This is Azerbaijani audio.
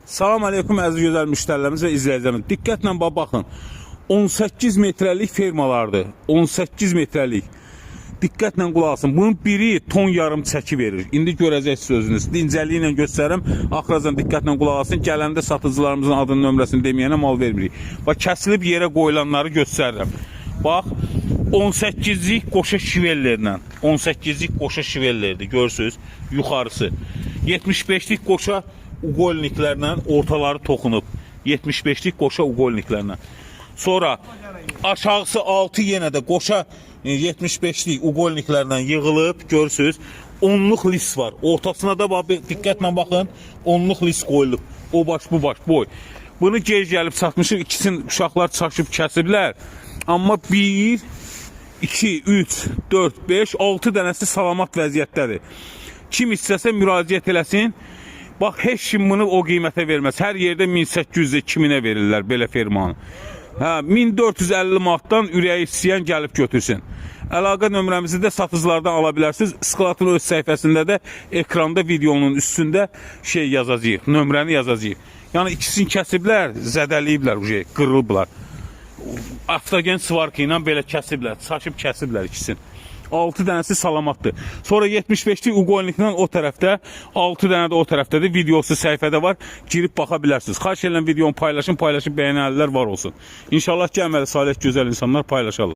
Salam aleykum əziz gözəl müştərilərimiz və izləyicilərimiz. Diqqətlə baxın. 18 metrəlik fermalardır. 18 metrəlik. Diqqətlə qulaq asın. Bunun biri ton yarım çəki verir. İndi görəcəksiniz özünüz. İncəliyi ilə göstərim. Axıracan diqqətlə qulaq asın. Gələndə satıcılarımızın adını, nömrəsini deməyənə mal vermirik. Bax, kəsilib yerə qoyulanları göstərirəm. Bax, 18'lik qoşa şivellerlə. 18'lik qoşa şivellerdir. Görürsünüz. Yuxarısı. 75'lik qoşa uqolniklərlə ortaları toxunub. 75'lik qoşa uqolniklərlə. Sonra aşağısı 6 yenə də qoşa 75'lik uqolniklərlə yığılıb. Görürsünüz. 10'luq lis var. Ortasına da diqqətlə baxın. 10'luq lis qoyulub. O baş, bu baş, boy. Bunu gec gəlib satmışıq. İkisini uşaqlar çaşıb kəsiblər. Amma 1, 2, 3, 4, 5, 6 dənəsi salamat vəziyyətdədir. Kim istəsə müraciət eləsin. Bax, heç kim bunu o qiymətə verməz. Hər yerdə 1800-ə 2000-ə verirlər belə fermanı. 1450 manatdan ürəyi istəyən gəlib götürsün. Əlaqə nömrəmizi də satıcılardan ala bilərsiniz. Iskılatın öz səhifəsində də ekranda videonun üstündə yazacağıq, nömrəni yazacağıq. Yəni ikisini kəsiblər, zədəliyiblər, qırılıblar. Avtogen svarka ilə belə kəsiblər, çaşıb kəsiblər ikisini. 6 dənəsi salamatdır. Sonra 75'lik uqolniklə o tərəfdə, 6 dənə də o tərəfdədir. Videosu səhifədə var. Girib baxa bilərsiniz. Xahiş edirəm videonu paylaşın, bəyənənlər var olsun. İnşallah gəlməli salih gözəl insanlar paylaşalım.